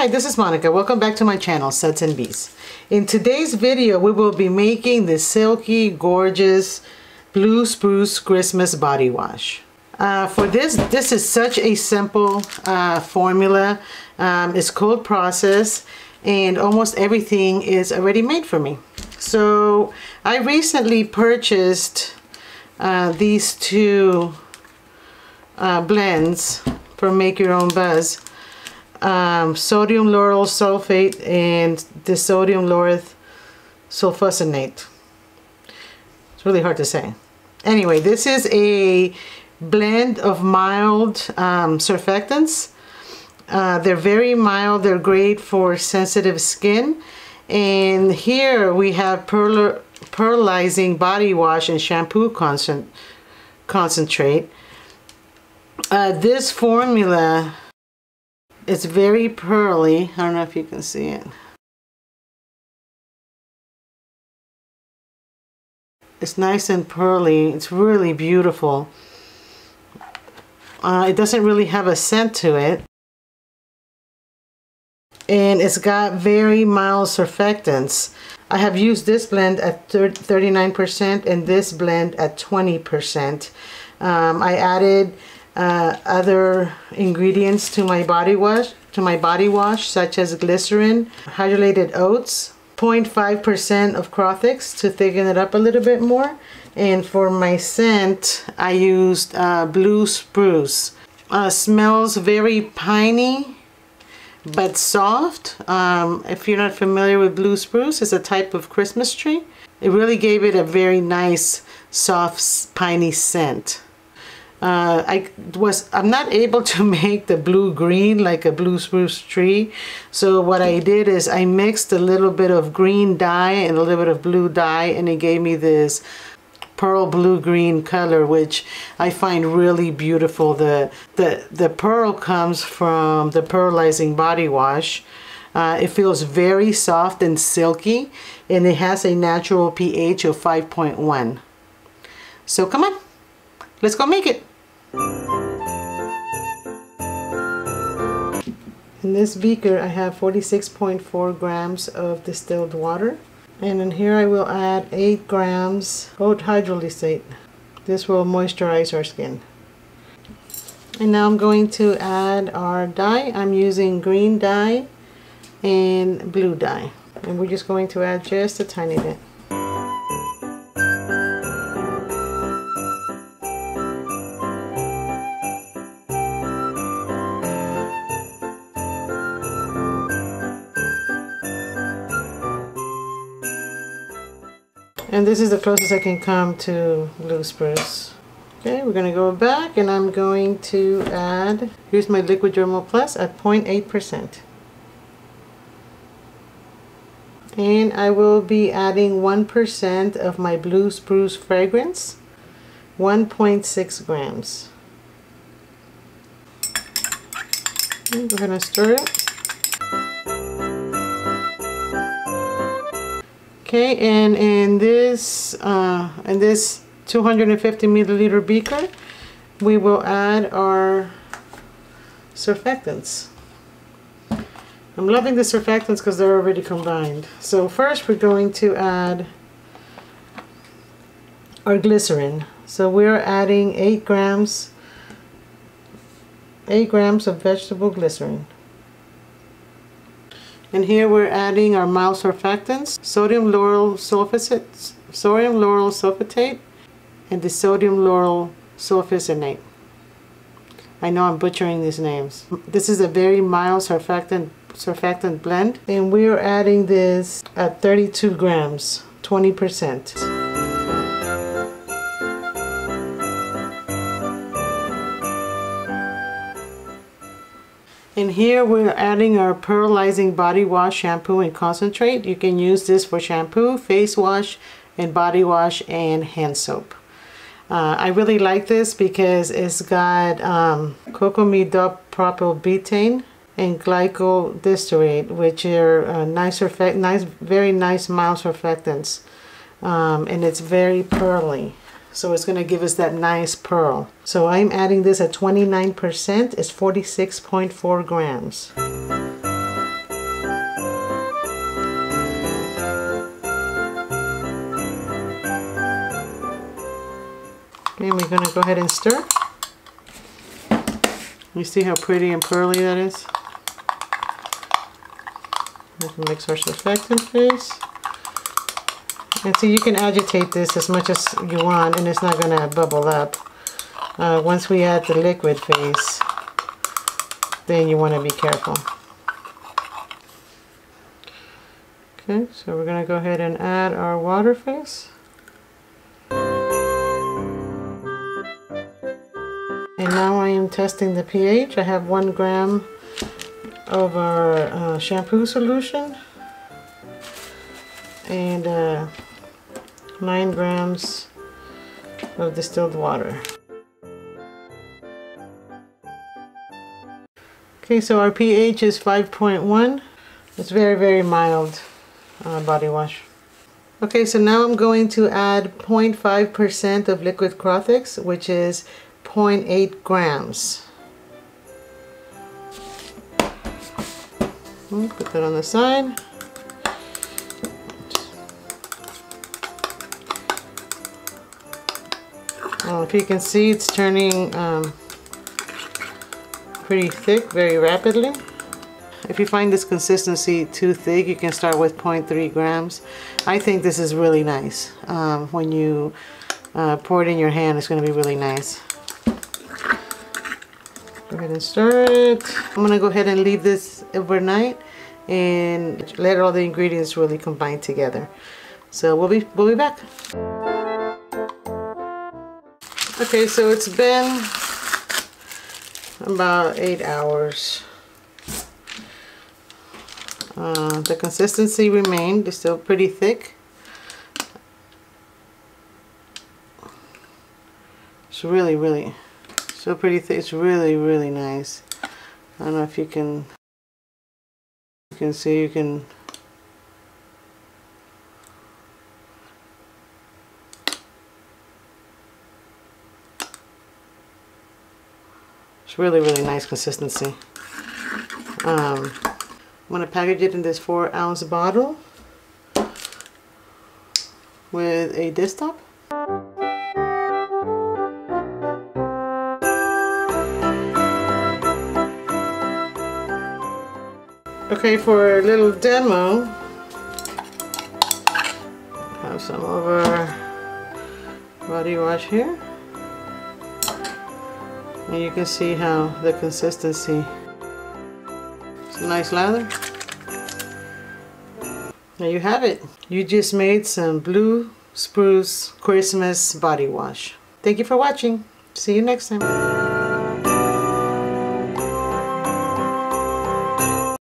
Hi, this is Monica. Welcome back to my channel, Suds and Bees. In today's video, we will be making the silky, gorgeous Blue Spruce Christmas body wash. For this is such a simple formula. It's cold process and almost everything is already made for me. So I recently purchased these two blends from Make Your Own Buzz. Sodium lauryl sulfate and the sodium lauryl sulfosinate. It's really hard to say. Anyway, this is a blend of mild surfactants. They're very mild. They're great for sensitive skin. And here we have Pearlizing body wash and shampoo concentrate. This formula, it's very pearly. I don't know if you can see it. It's nice and pearly. It's really beautiful. It doesn't really have a scent to it. And it's got very mild surfactants. I have used this blend at 39% and this blend at 20%. I added other ingredients to my body wash, such as glycerine, hydrolyzed oats, 0.5% of crothix to thicken it up a little bit more. And for my scent, I used Blue Spruce. Smells very piney but soft. If you're not familiar with Blue Spruce, it's a type of Christmas tree. It really gave it a very nice soft piney scent. I'm not able to make the blue-green like a Blue Spruce tree. So what I did is I mixed a little bit of green dye and a little bit of blue dye, and it gave me this pearl blue-green color, which I find really beautiful. The pearl comes from the Pearlizing body wash. It feels very soft and silky, and it has a natural pH of 5.1. So come on, let's go make it. In this beaker I have 46.4 grams of distilled water, and in here I will add 8 grams Oat Hydrolysate. This will moisturize our skin. And now I'm going to add our dye. I'm using green dye and blue dye, and we're just going to add just a tiny bit. And this is the closest I can come to Blue Spruce. Okay, we're going to go back and I'm going to add, here's my liquid Germal Plus at 0.8%. And I will be adding 1% of my Blue Spruce fragrance, 1.6 grams. Okay, go ahead and stir it. Okay, and in this 250 milliliter beaker, we will add our surfactants. I'm loving the surfactants because they're already combined. So first we're going to add our glycerin. So we're adding 8 grams of vegetable glycerin. And here we're adding our mild surfactants, sodium lauryl sulfatate, and the sodium lauryl sulfosinate. I know I'm butchering these names. This is a very mild surfactant blend, and we're adding this at 32 grams, 20%. And here we're adding our Pearlizing body wash, shampoo, and concentrate. You can use this for shampoo, face wash, and body wash, and hand soap. I really like this because it's got cocamidopropylbutane and glycol distillate, which are very nice mild surfactants, and it's very pearly. So it's going to give us that nice pearl. So I'm adding this at 29%. It's 46.4 grams. going to go ahead and stir. You see how pretty and pearly that is? We can mix our surfactant phase. And see, you can agitate this as much as you want and it's not going to bubble up. Once we add the liquid phase, then you want to be careful. Okay, so we're going to go ahead and add our water phase. And now I am testing the pH. I have 1 gram of our shampoo solution and 9 grams of distilled water. Okay, so our pH is 5.1. It's very, very mild body wash. Okay, so now I'm going to add 0.5% of liquid crothix, which is 0.8 grams. Put that on the side. If you can see, it's turning pretty thick very rapidly. If you find this consistency too thick, you can start with 0.3 grams. I think this is really nice. When you pour it in your hand, it's going to be really nice. Go ahead and stir it. I'm going to go ahead and leave this overnight and let all the ingredients really combine together. So we'll be back. Okay, so it's been about 8 hours. The consistency remained. It's still pretty thick. It's really still pretty thick. It's really nice. I don't know if you can see. It's really nice consistency. I'm going to package it in this 4-ounce bottle with a disc top. Okay, for a little demo, have some of our body wash here. And you can see how the consistency, it's a nice lather. There you have it. You just made some blue spruce Christmas body wash. Thank you for watching. See you next time.